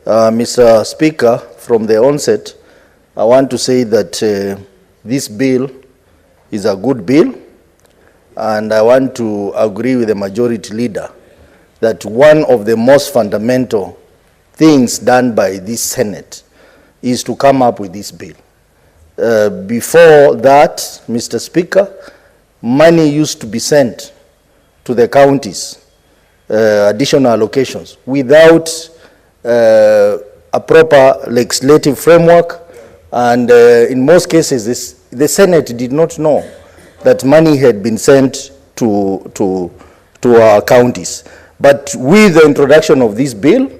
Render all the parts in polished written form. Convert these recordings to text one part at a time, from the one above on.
Mr. Speaker, from the onset, I want to say that this bill is a good bill, and I want to agree with the majority leader that one of the most fundamental things done by this Senate is to come up with this bill. Before that, Mr. Speaker, money used to be sent to the counties, additional allocations, without a proper legislative framework, and in most cases the Senate did not know that money had been sent to our counties. But with the introduction of this bill,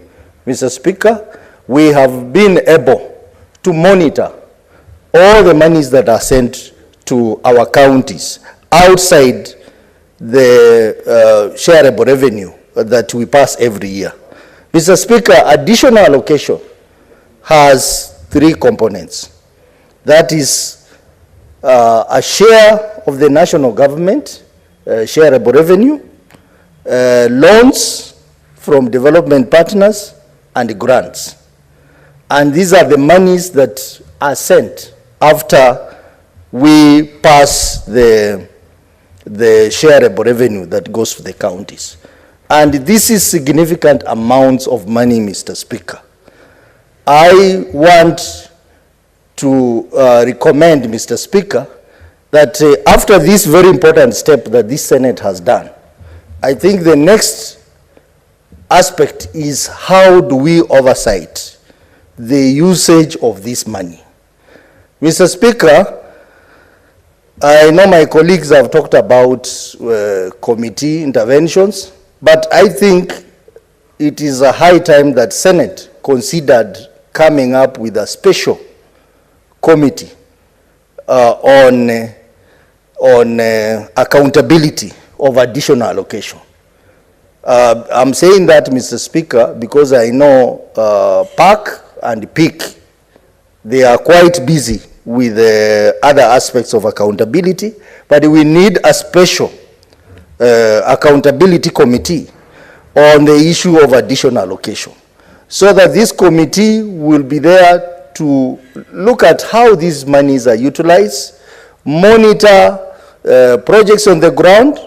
Mr. Speaker, we have been able to monitor all the monies that are sent to our counties outside the shareable revenue that we pass every year. Mr. Speaker, additional allocation has three components. That is a share of the national government, shareable revenue, loans from development partners, and grants. And these are the monies that are sent after we pass the shareable revenue that goes to the counties. And this is significant amounts of money, Mr. Speaker. I want to recommend, Mr. Speaker, that after this very important step that this Senate has done, I think the next aspect is how do we oversight the usage of this money. Mr. Speaker, I know my colleagues have talked about committee interventions, but I think it is a high time that Senate considered coming up with a special committee on accountability of additional allocation. I'm saying that, Mr. Speaker, because I know PAC and PIC, they are quite busy with other aspects of accountability, but we need a special accountability committee on the issue of additional allocation, so that this committee will be there to look at how these monies are utilized, monitor projects on the ground,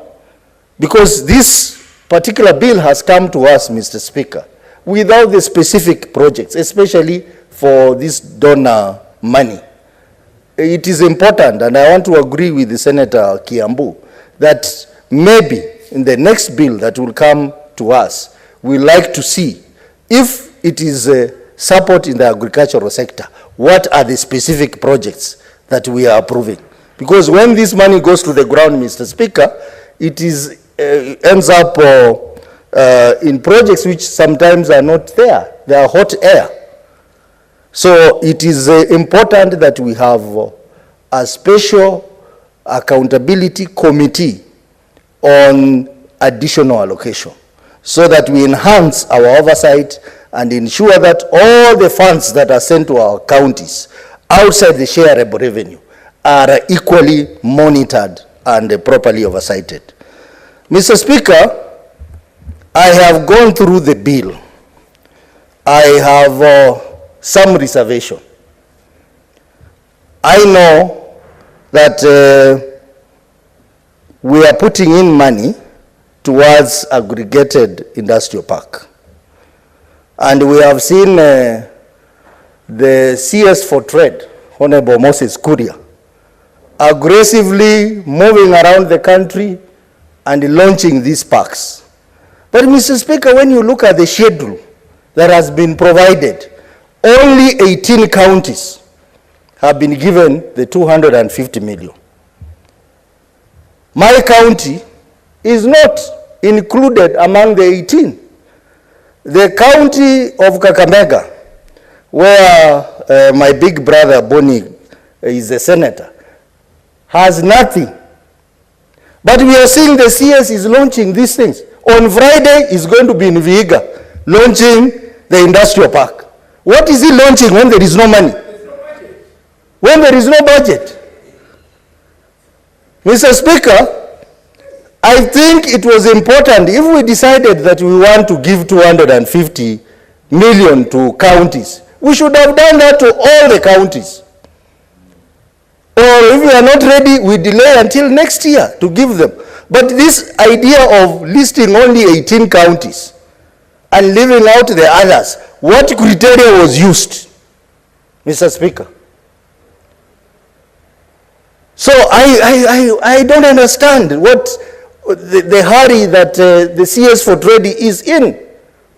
because this particular bill has come to us, Mr. Speaker, without the specific projects, especially for this donor money. It is important, and I want to agree with the Senator Kiambu, that maybe in the next bill that will come to us, we like to see if it is support in the agricultural sector, what are the specific projects that we are approving? Because when this money goes to the ground, Mr. Speaker, it is ends up in projects which sometimes are not there. They are hot air. So it is important that we have a special accountability committee on additional allocation, so that we enhance our oversight and ensure that all the funds that are sent to our counties outside the shareable revenue are equally monitored and properly oversighted. Mr. Speaker, I have gone through the bill. I have some reservation. I know that we are putting in money towards aggregated industrial park. And we have seen the CS for Trade, Honorable Moses Kuria, aggressively moving around the country and launching these parks. But Mr. Speaker, when you look at the schedule that has been provided, only 18 counties have been given the 250 million. My county is not included among the 18. The county of Kakamega, where my big brother Bonnie is a senator, has nothing. But we are seeing the CS is launching these things. On Friday, he's going to be in Vihiga, launching the industrial park. What is he launching when there is no money? When there is no budget? Mr. Speaker, I think it was important, if we decided that we want to give 250 million to counties. We should have done that to all the counties. Or if we are not ready, we delay until next year to give them. But this idea of listing only 18 counties and leaving out the others, what criteria was used, Mr. Speaker? So I don't understand what the hurry that the CS for Trade is in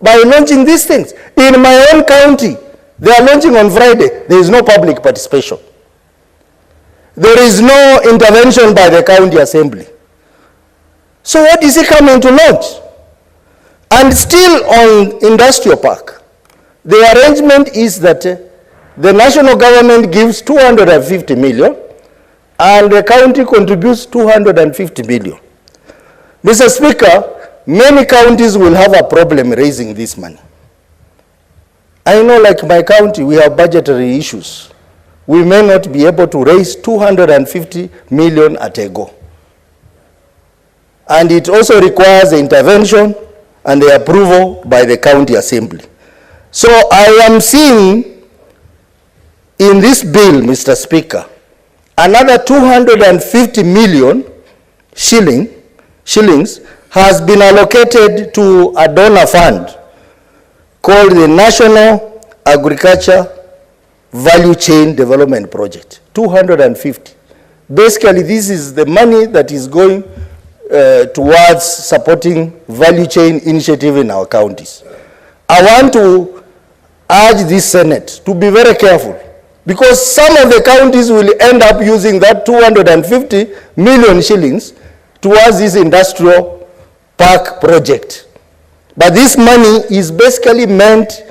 by launching these things. In my own county, they are launching on Friday. There is no public participation. There is no intervention by the county assembly. So what is he coming to launch? And still on industrial park, the arrangement is that the national government gives 250 million and the county contributes 250 million. Mr. Speaker, many counties will have a problem raising this money. I know, like my county, we have budgetary issues. We may not be able to raise 250 million at a go. And it also requires the intervention and the approval by the county assembly. So I am seeing in this bill, Mr. Speaker, another 250 million shillings has been allocated to a donor fund called the National Agriculture Value Chain Development Project, 250. Basically, this is the money that is going towards supporting value chain initiative in our counties. I want to urge this Senate to be very careful, because some of the counties will end up using that 250 million shillings towards this industrial park project. But this money is basically meant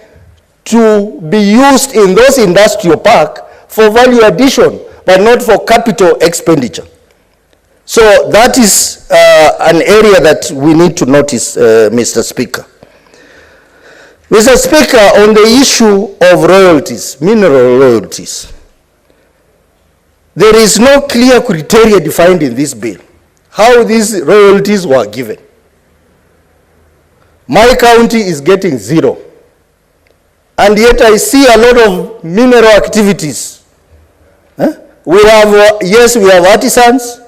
to be used in those industrial park for value addition, but not for capital expenditure. So that is an area that we need to notice, Mr. Speaker. Mr. Speaker, on the issue of royalties, mineral royalties, there is no clear criteria defined in this bill how these royalties were given. My county is getting 0. And yet I see a lot of mineral activities. We have, yes, we have artisans,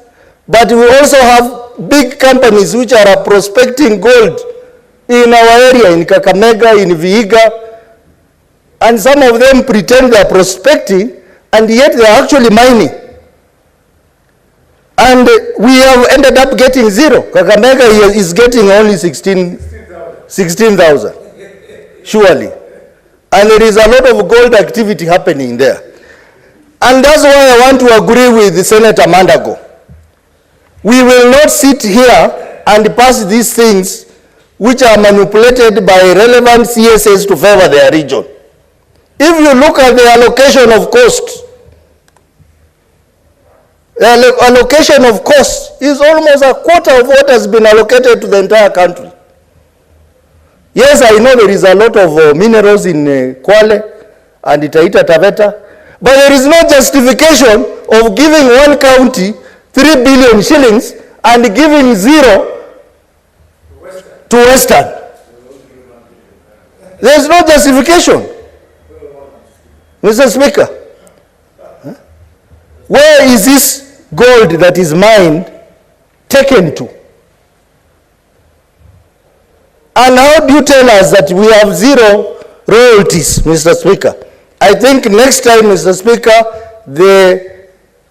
but we also have big companies which are prospecting gold in our area, in Kakamega, in Vihiga, and some of them pretend they are prospecting, and yet they are actually mining. And we have ended up getting 0. Kakamega is getting only 16,000, surely. And there is a lot of gold activity happening there. And that's why I want to agree with Senator Mandago. We will not sit here and pass these things which are manipulated by relevant CSS to favor their region. If you look at the allocation of cost, the allocation of cost is almost a quarter of what has been allocated to the entire country. Yes, I know there is a lot of minerals in Kwale and Taita Taveta, but there is no justification of giving one county 3 billion shillings and giving 0 to Western. There is no justification. Mr. Speaker, where is this gold that is mined taken to? And how do you tell us that we have 0 royalties, Mr. Speaker? I think next time, Mr. Speaker, the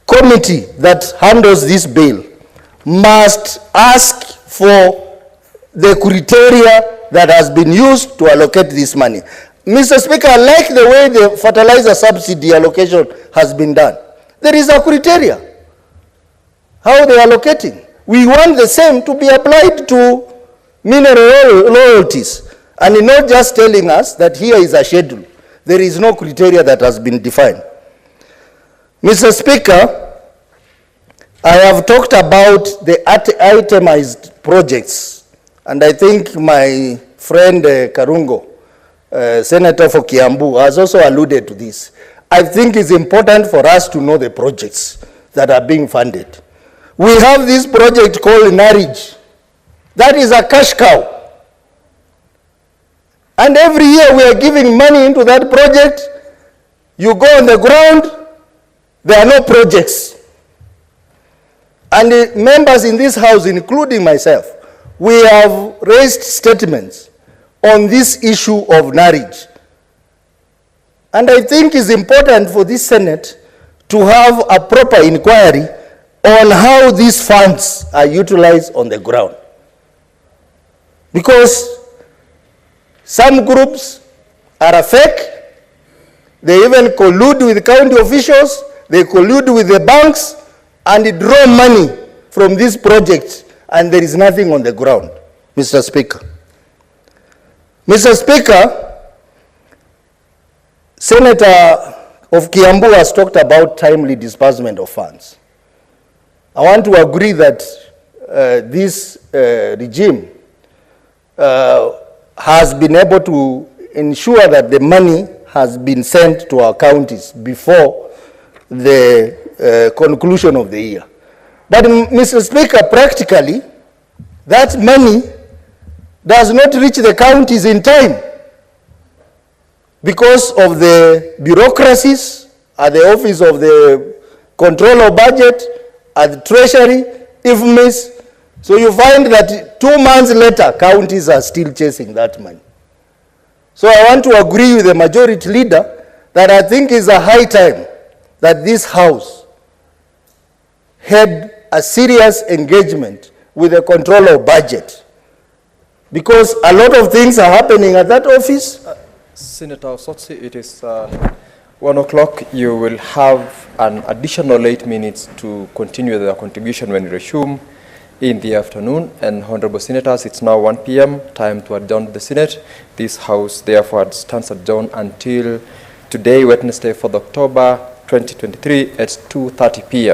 committee that handles this bill must ask for the criteria that has been used to allocate this money. Mr. Speaker, I like the way the fertilizer subsidy allocation has been done. There is a criteria how they are allocating. We want the same to be applied to mineral royalties, and not just telling us that here is a schedule. There is no criteria that has been defined. Mr. Speaker, I have talked about the itemized projects, and I think my friend Karungo, Senator for Kiambu, has also alluded to this. I think it's important for us to know the projects that are being funded. We have this project called Narij. That is a cash cow. And every year we are giving money into that project. You go on the ground, there are no projects. And the members in this house, including myself, we have raised statements on this issue of marriage. And I think it's important for this Senate to have a proper inquiry on how these funds are utilized on the ground. Because some groups are fake. They even collude with county officials. They collude with the banks and draw money from these projects, and there is nothing on the ground, Mr. Speaker. Mr. Speaker, Senator of Kiambu has talked about timely disbursement of funds. I want to agree that this regime has been able to ensure that the money has been sent to our counties before the conclusion of the year. But, Mr. Speaker, practically, that money does not reach the counties in time because of the bureaucracies at the Office of the Controller of Budget, at the Treasury, IFMIS. So you find that 2 months later, counties are still chasing that money. So I want to agree with the majority leader that I think it's a high time that this House had a serious engagement with the Controller of Budget, because a lot of things are happening at that office. Senator Osotsi, it is 1 o'clock. You will have an additional 8 minutes to continue the contribution when you resume in the afternoon. And Honorable Senators, it's now 1 p.m., time to adjourn the Senate. This House, therefore, stands adjourned until today, Wednesday, 4th October 2023 at 2:30 p.m.